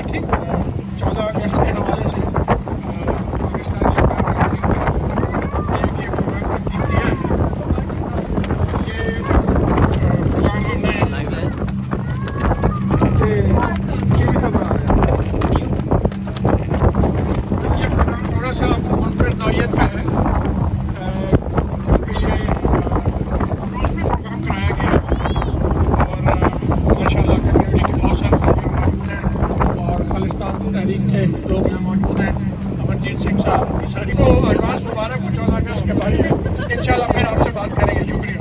ठीक 14 अगस्त के हवाले से पाकिस्तानी ये प्रोग्राम करती है। ये प्रोग्राम हमने ये प्रोग्राम थोड़ा सा मुनफरिद नौइयत का है क्योंकि ये रूस में प्रोग्राम कराया गया और माशाल्लाह कम्युनिटी के बहुत सारे खालिस्तान तहरीक के लोग यहाँ मौजूद हैं। अमरजीत सिंह साहब सारी को एडवांस मुबारक हो 14 अगस्त के बारे में। इंशाल्लाह फिर आपसे बात करेंगे। शुक्रिया।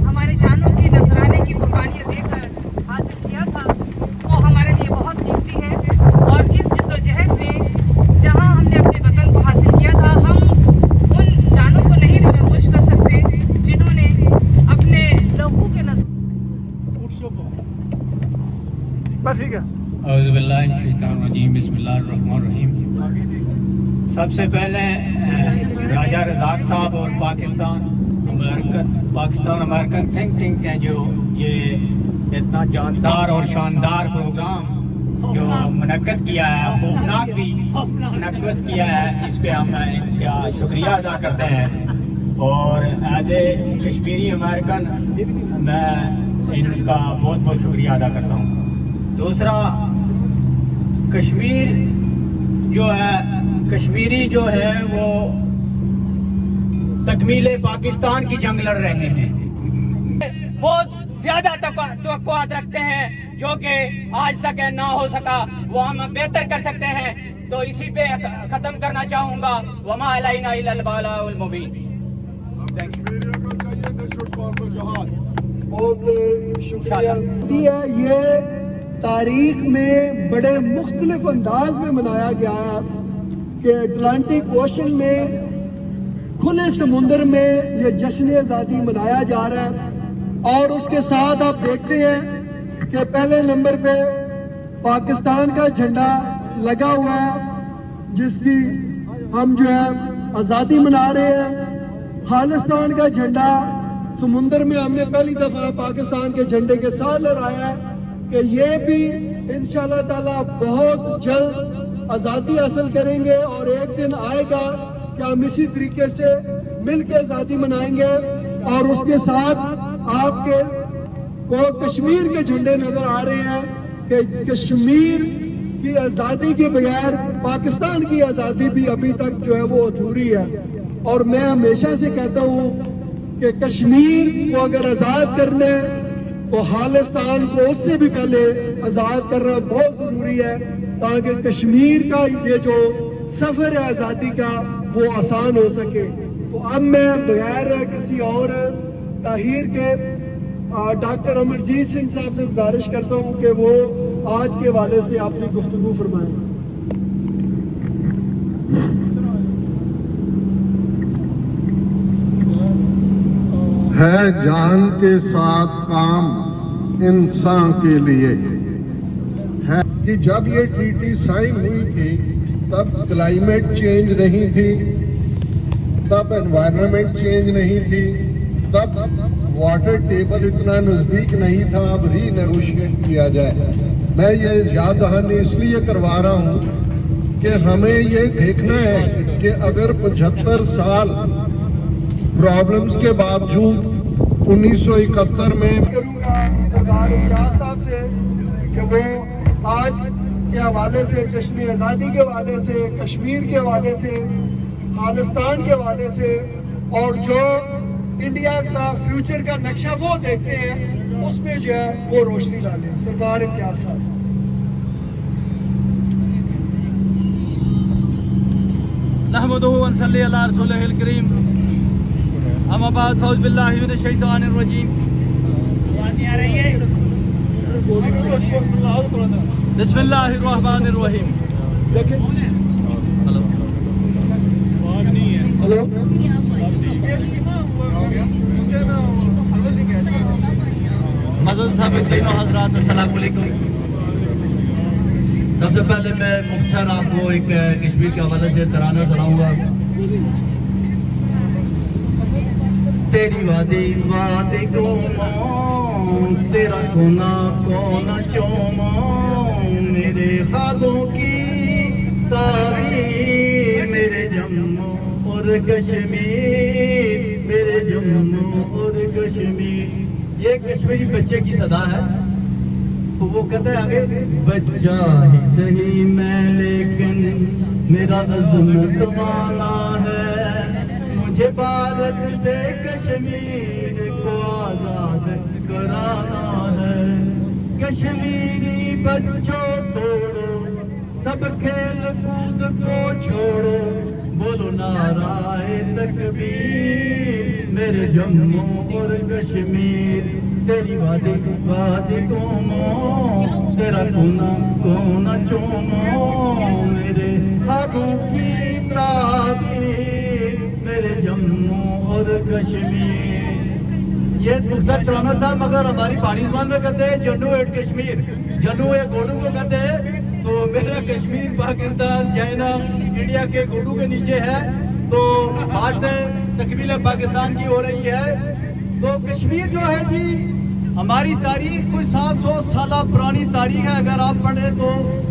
हमारे जानों की नजराने की कुर्बानियाँ देकर हासिल किया था वो हमारे लिए बहुत कीमती है और इस जद्दोजहद में जहाँ हमने अपने वतन को हासिल किया था हम उन जानों को नहीं फरामोश कर सकते जिन्होंने अपने लहू के सबसे पहले राजा रज़ाक साहब और पाकिस्तान अमेरिकन थिंक टैंक है जो ये इतना जानदार और शानदार प्रोग्राम जो मुनक्कद किया है, खौफनाक भी मुनक्कद किया है, इस पे हम इनका शुक्रिया अदा करते हैं। और एज ए कश्मीरी अमेरिकन मैं इनका बहुत बहुत शुक्रिया अदा करता हूँ। दूसरा, कश्मीरी जो है वो तकमीले पाकिस्तान की जंग लड़ रहे हैं, बहुत ज्यादा तवक्कुआत रखते हैं जो कि आज तक ना हो सका, वो हम बेहतर कर सकते हैं। तो इसी पे खत्म करना चाहूंगा। वमा अलैना इल्लल बलागुल मुबीन। बहुत शुक्रिया। ये तारीख में बड़े मुख्तलिफ अंदाज में मनाया गया है कि अटलांटिक ओशन में खुले समुंदर में ये जश्न आज़ादी मनाया जा रहा है। और उसके साथ आप देखते हैं कि पहले नंबर पे पाकिस्तान का झंडा लगा हुआ है जिसकी हम जो है आज़ादी मना रहे हैं। खालिस्तान का झंडा समुंदर में हमने पहली दफा पाकिस्तान के झंडे के साथ लहराया है कि ये भी इंशाअल्लाह ताला बहुत जल्द आज़ादी हासिल करेंगे और एक दिन आएगा कि हम इसी तरीके से मिलकर आज़ादी मनाएंगे। और उसके साथ आपके को कश्मीर के झंडे नजर आ रहे हैं कि कश्मीर की आज़ादी के बगैर पाकिस्तान की आज़ादी भी अभी तक जो है वो अधूरी है। और मैं हमेशा से कहता हूँ कि कश्मीर को अगर आज़ाद करने तो खालिस्तान को उससे भी पहले आज़ाद करना बहुत ज़रूरी है ताकि कश्मीर का ये जो सफ़र है आज़ादी का वो आसान हो सके। तो अब मैं बगैर किसी और ताहीर के डॉक्टर अमरजीत सिंह साहब से गुजारिश करता हूँ कि वो आज के हवाले से अपनी गुफ्तगू फरमाएं। है जान के साथ काम इंसान के लिए है कि जब ये ट्रीटी साइन हुई थी तब क्लाइमेट चेंज नहीं थी, तब एनवायरनमेंट चेंज नहीं थी, तब वाटर टेबल इतना नजदीक नहीं था। अब रीनेगोशिएट किया जाए। मैं ये याद दहानी इसलिए करवा रहा हूँ कि हमें ये देखना है कि अगर 75 साल प्रॉब्लम्स के बावजूद 1971 में करूंगा सरदार इम्तियाज साहब से कि वो आज के हवाले से, जश्न आज़ादी के हवाले से, कश्मीर के हवाले से, खालिस्तान के हवाले से और जो इंडिया का फ्यूचर का नक्शा वो देखते हैं اس پہ جو ہے وہ روشنی ڈالیں. سرکار امتیاز صاحب. نحمدہ ونصلی علی رسولہ الکریم. اما بعد فاعوذ باللہ من الشیطان الرجیم. بسم اللہ الرحمن الرحیم. دیکھیں ہلو ہلو مزل صاحب تینوں حضرات السلام علیکم. سب سے پہلے میں مختصر آپ کو ایک کشمیر کے حوالے سے ترانہ سناؤں گا. تیری وادی وادی کو تیرا کونا کونا چوما میرے خوابوں کی تعبیر میرے جموں اور کشمیر میرے جموں اور کشمیر. یہ کشمیری بچے کی صدا ہے. تو وہ کہتا ہے آگے بچہ ہی صحیح میں لیکن میرا عزم کمانا ہے مجھے بھارت سے کشمیر کو آزاد کرانا ہے. کشمیری بچوں توڑو سب کھیل کود کو چھوڑو بولو نعرہ تکبیر میرے جموں اور کشمیر. تیری وادی وادی قوموں تیرا کونا کونا چوموں میرے خوابوں کی تعبیر میرے جموں اور کشمیر. یہ دوسرا ترانہ تھا مگر ہماری پہاڑی زبان میں کہتے ہیں جنو ایٹ کشمیر. جنو یا گوڈو کو کہتے ہیں. تو میرا کشمیر پاکستان چائنا انڈیا کے گوڈو کے نیچے ہے. تو بات تکمیل پاکستان کی ہو رہی ہے. تو کشمیر جو ہے جی ہماری تاریخ کوئی 700 سالہ پرانی تاریخ ہے. اگر آپ پڑھیں تو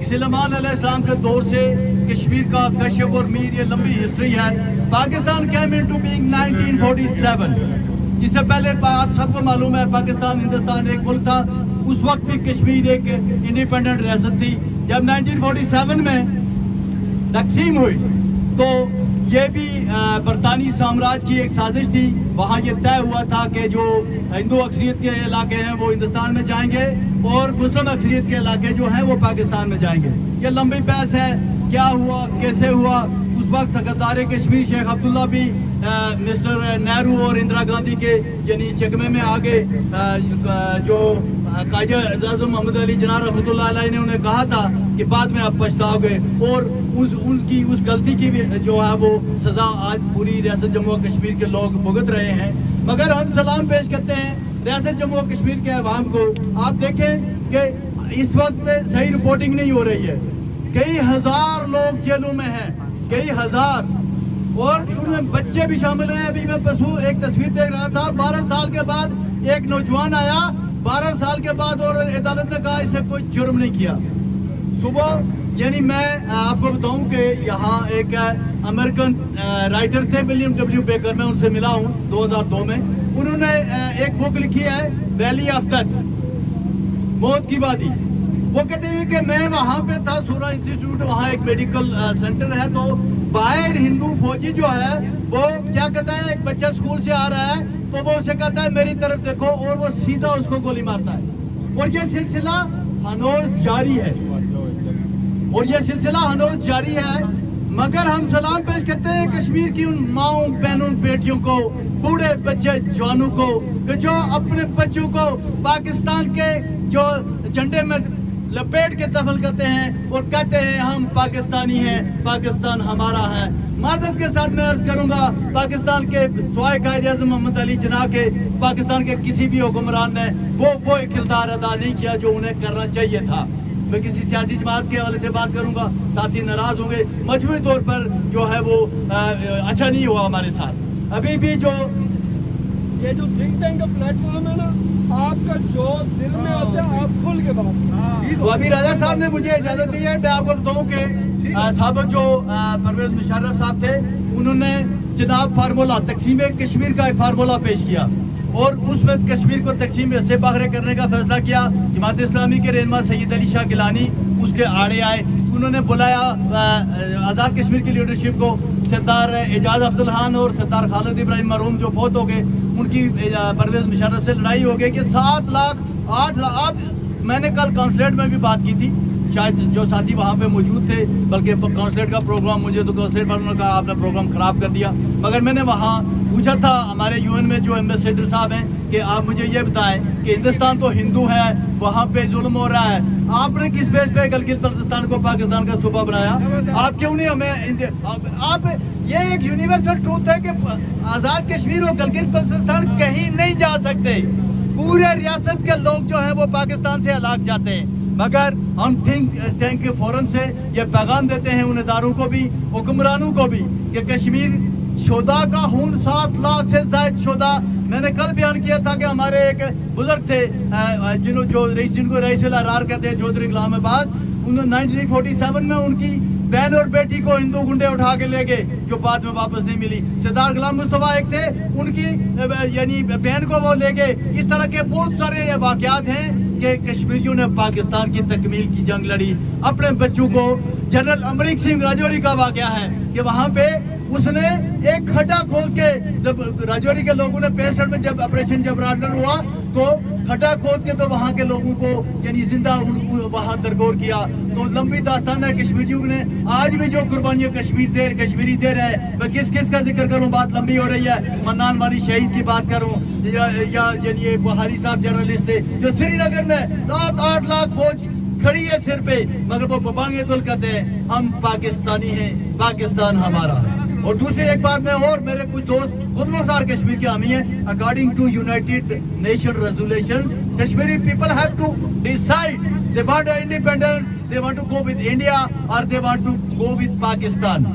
سلیمان علیہ السلام کے دور سے کشمیر کا کشف اور میر یہ لمبی ہسٹری ہے. Pakistan came into being 1947. اس سے پہلے آپ سب کو معلوم ہے پاکستان ہندوستان ایک ملک تھا. اس وقت بھی کشمیر ایک انڈیپینڈنٹ ریاست تھی. جب 1947 میں تقسیم ہوئی تو یہ بھی برطانوی سامراج کی ایک سازش تھی. وہاں یہ طے ہوا تھا کہ جو ہندو اکثریت کے علاقے ہیں وہ ہندوستان میں جائیں گے اور مسلم اکثریت کے علاقے جو ہیں وہ پاکستان میں جائیں گے. یہ لمبی بحث ہے کیا ہوا کیسے ہوا. اس وقت غدار کشمیر شیخ عبداللہ بھی مسٹر نہرو اور اندرا گاندھی کے یعنی چکمے میں آگے جو قائد اعظم محمد علی جناح رحمۃ اللہ علیہ نے انہیں کہا تھا کہ بعد میں آپ پچھتاؤ گے اور ان کی اس غلطی کی جو ہے وہ سزا آج پوری ریاست جموں و کشمیر کے لوگ بھگت رہے ہیں. مگر ہم سلام پیش کرتے ہیں ریاست جموں و کشمیر کے عوام کو. آپ دیکھیں کہ اس وقت صحیح رپورٹنگ نہیں ہو رہی ہے. کئی ہزار لوگ جیلوں میں ہیں کئی ہزار اور ان میں بچے بھی شامل ہیں. ابھی میں پرسوں ایک تصویر دیکھ رہا تھا 12 سال کے بعد ایک نوجوان آیا 12 سال کے بعد اور عدالت نے کہا اس نے کوئی جرم نہیں کیا. صبح یعنی میں آپ کو بتاؤں کہ یہاں ایک امریکن رائٹر تھے ولیم ڈبلیو بیکر. میں ان سے ملا ہوں 2002 میں. انہوں نے ایک بک لکھی ہے ویلی آف ڈیتھ موت کی وادی. وہ کہتے ہیں کہ میں وہاں پہ تھا سورا انسٹیٹیوٹ وہاں ایک میڈیکل سینٹر ہے. تو باہر ہندو فوجی جو ہے وہ کیا کہتا ہے ایک بچہ اسکول سے آ رہا ہے تو وہ اسے کہتا ہے میری طرف دیکھو اور وہ سیدھا اس کو گولی مارتا ہے. اور یہ سلسلہ ہنوز جاری ہے مگر ہم سلام پیش کرتے ہیں کشمیر کی ان ماؤں بہنوں بیٹیوں کو بوڑھے بچے جوانوں کو کہ جو اپنے بچوں کو پاکستان کے جو جھنڈے میں لپیٹ کے دفن کرتے ہیں اور کہتے ہیں ہم پاکستانی ہیں پاکستان ہمارا ہے. معذرت کے ساتھ میں عرض کروں گا پاکستان کے سوائے قائد اعظم محمد علی جناح کے پاکستان کے کسی بھی حکمران نے وہ کردار ادا نہیں کیا جو انہیں کرنا چاہیے تھا. میں کسی سیاسی جماعت کے حوالے سے بات کروں گا ساتھی ناراض ہوں گے. مجموعی طور پر جو ہے وہ اچھا نہیں ہوا ہمارے ساتھ. ابھی بھی جو یہ جو تھنک ٹینک کا پلیٹ فارم ہے نا آپ کا جو دل میں آتا ہے آپ کھل کے بات. تو ابھی راجہ صاحب نے مجھے اجازت دی ہے میں آپ کو بتاؤں کہ سابق جو پرویز مشرف صاحب تھے انہوں نے جناب فارمولہ تقسیم کشمیر کا ایک فارمولہ پیش کیا اور اس میں کشمیر کو تقسیم حصے باہر کرنے کا فیصلہ کیا. جماعت اسلامی کے رہنما سید علی شاہ گیلانی اس کے آڑے آئے. انہوں نے بلایا آزاد کشمیر کی لیڈرشپ کو. سردار اعجاز افضل خان اور سردار خالد ابراہیم مرحوم جو فوت ہو گئے उनकी परवेज मुशर्रफ से लड़ाई हो गई कि 7 लाख 8 लाख। मैंने कल कॉन्सुलेट में भी बात की थी, शायद जो साथी वहाँ पे मौजूद थे, बल्कि कॉन्सुलेट का प्रोग्राम, मुझे तो कॉन्सुलेट वालों ने कहा आपने प्रोग्राम ख़राब कर दिया। मगर मैंने वहाँ पूछा था हमारे यूएन में जो एम्बेसडर साहब हैं कि आप मुझे ये बताएं कि हिंदुस्तान तो हिंदू है, वहाँ पे जुल्म हो रहा है, आपने किस बेस पे गिलगित बल्तिस्तान को पाकिस्तान का सूबा बनाया? आप क्यों नहीं हमें आप ये एक यूनिवर्सल ट्रूथ है कि आज़ाद कश्मीर और गिलगित बल्तिस्तान कहीं नहीं जा सकते। पूरे रियासत के लोग जो हैं वो पाकिस्तान से अलग जाते हैं। मगर हम थिंक टैंक के फोरम से ये पैगाम देते हैं उन इदारों को भी, हुक्मरानों को भी, कि कश्मीर शोदा का खून 7 लाख से ज़ायद शोदा। मैंने कल बयान किया था कि हमारे एक बुजुर्ग थे जिनको रईस उल अहरार कहते हैं, चौधरी गुलाम अब्बास, उन्होंने 1947 में उनकी बहन और बेटी को हिंदू गुंडे उठा के ले गए, जो बाद में वापस नहीं मिली। सरदार गुलाम मुस्तफा एक थे, उनकी यानी बहन को वो ले गए। इस तरह के बहुत सारे वाक़यात हैं कि कश्मीरियों ने पाकिस्तान की तकमील की जंग लड़ी। अपने बच्चों को जनरल अमरीक सिंह राजौरी का वाक़या है कि वहाँ पे उसने एक खड्डा खोल के, जब राजौरी के लोगों ने 65 में जब ऑपरेशन जबरान हुआ तो खड्डा खोद के तो वहाँ के लोगों को यानी जिंदा वहाँ दरगोर किया। तो लंबी दास्तान है कश्मीरियों ने, आज भी जो कुर्बानियाँ कश्मीरी दे रहे हैं। मैं किस किस का जिक्र करूँ, बात लंबी हो रही है। मन्नान वाली शहीद की बात करूँ या यानी बुहारी साहब जर्नलिस्ट थे जो श्रीनगर में 7-8 लाख फौज खड़ी है सिर पे, मगर वो बबांगे तुल कहते हैं हम पाकिस्तानी हैं, पाकिस्तान हमारा। और दूसरी एक बात में, और मेरे कुछ दोस्त खुद मुख्तार कश्मीर के हामी हैं, according to united nation resolutions Kashmiri people have to decide they want independence, they want to go with India और they want to go with Pakistan.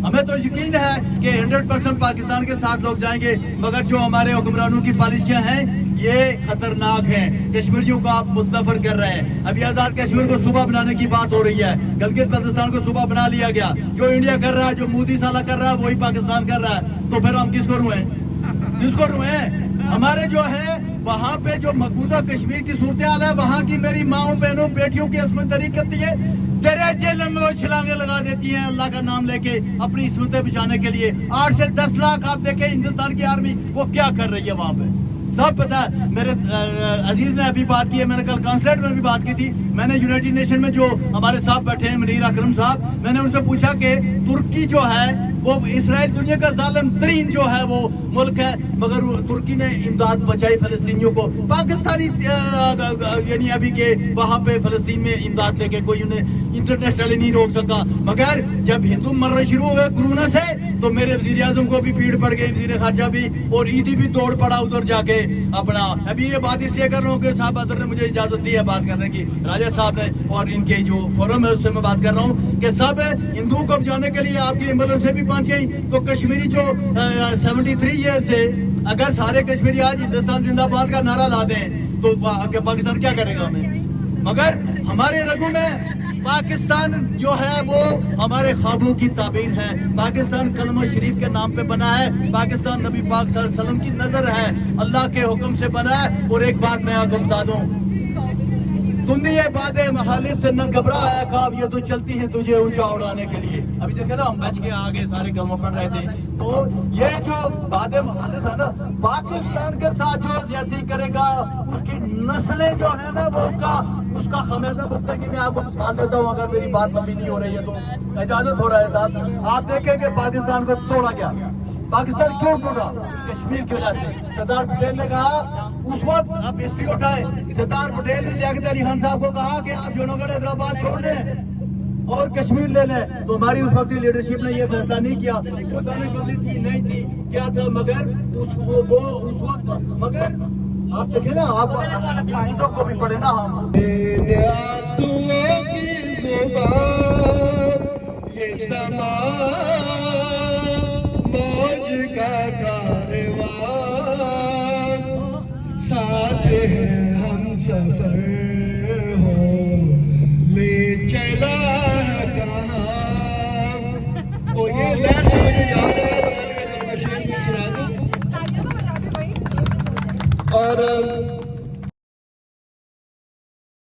हमें तो यकीन है कि 100% पाकिस्तान के साथ लोग जाएंगे, मगर जो हमारे हुक्मरानों की पॉलिसियां हैं ये खतरनाक हैं। कश्मीरियों को आप मुस्तफर कर रहे हैं। अभी आजाद कश्मीर को सूबा बनाने की बात हो रही है, गिलगित बल्तिस्तान को सूबा बना लिया गया। जो इंडिया कर रहा है, जो मोदी साला कर रहा है, वही पाकिस्तान कर रहा है। तो फिर हम किसको रुएं? किसको रुएं? हमारे जो है वहाँ पे जो मकबूजा कश्मीर की सूरत हाल है, वहाँ की मेरी माओ बहनों बेटियों की इसमत दरी करती है, तेरे जेल में वो छलांगे लगा देती हैं अल्लाह का नाम लेके अपनी इसमतें बचाने के लिए। 8 से 10 लाख आप देखें हिंदुस्तान की आर्मी वो क्या कर रही है वहाँ पे, सब पता है। मेरे अजीज ने अभी बात की है, मैंने कल कॉन्सुलेट में भी बात की थी। मैंने यूनाइटेड नेशन में जो हमारे साहब बैठे हैं मुनीर अकरम साहब, मैंने उनसे पूछा कि तुर्की जो है वो इसराइल दुनिया का जालिम तरीन जो है वो मुल्क है, मगर तुर्की ने इमदाद पहुंचाई फलस्तीनियों को। पाकिस्तानी यानी अभी के वहाँ पे फलस्तीन में इमदाद लेके कोई उन्हें इंटरनेशनली नहीं रोक सका। मगर जब हिंदू मरना शुरू हो गए कोरोना से, तो मेरे वजीर आजम को भी भीड़ पड़ गई, वजीर खारजा भी, और ईदी भी दौड़ पड़ा उधर जाके अपना। अभी ये बात इसलिए कर रहा हूँ कि साहब अदर ने मुझे इजाजत दी है बात करने की, राजा साहब है और इनके जो फोरम है उससे मैं बात कर रहा हूँ कि सब हिंदू को बचाने के लिए आपकी एम्बुलेंस से भी पहुंच गई। तो कश्मीरी जो 73 ईयर से अगर सारे कश्मीरी आज हिंदुस्तान जिंदाबाद का नारा ला दें तो पाकिस्तान क्या करेगा हमें? मगर हमारे रगों में पाकिस्तान जो है वो हमारे ख्वाबों की ताबीर है। पाकिस्तान कलमा शरीफ के नाम पे बना है, पाकिस्तान नबी पाक सल्लल्लाहु अलैहि वसल्लम की नजर है, अल्लाह के हुक्म से बना है। और एक बात मैं आपको बता दूं, तुमने ये बातें मुखालिफ से न घबराया खाब, ये तो चलती है तुझे ऊंचा उड़ाने के लिए। अभी देखे ना हम बच के आगे सारे कलमा पढ़ रहे थे। तो ये जो बातें मुखालिफ है ना, पाकिस्तान के साथ जो ज्यादती करेगा उसकी नस्लें जो है ना वो उसका खमियाजा भुगतेंगी। मैं आपको मिसाल देता हूँ, अगर मेरी बात लंबी नहीं हो रही है तो इजाजत हो रहा है साहब। आप देखें कि पाकिस्तान को तोड़ा गया। पाकिस्तान क्यों टूटा? कश्मीर की वजह से। सरदार पटेल ने कहा उस वक्त, आप हिस्ट्री उठाए, सरदार पटेल ने लियाकत अली खान साहब को कहा कि आप जुनागढ़ हैदराबाद छोड़ दें और कश्मीर ले लें। तो हमारी उस वक्त की लीडरशिप ने यह फैसला नहीं किया। वो दानिशमंदी थी नहीं थी क्या था, मगर उस वक्त मगर आप देखे ना, आप हदीसों को भी पढ़े ना। हम ये समा मौज का कारवां, साथ है हम सफर हो ले चला कहाँ। तो ये लहर से मुझे याद है, तो मैंने कहा शेर को सुना दूं। और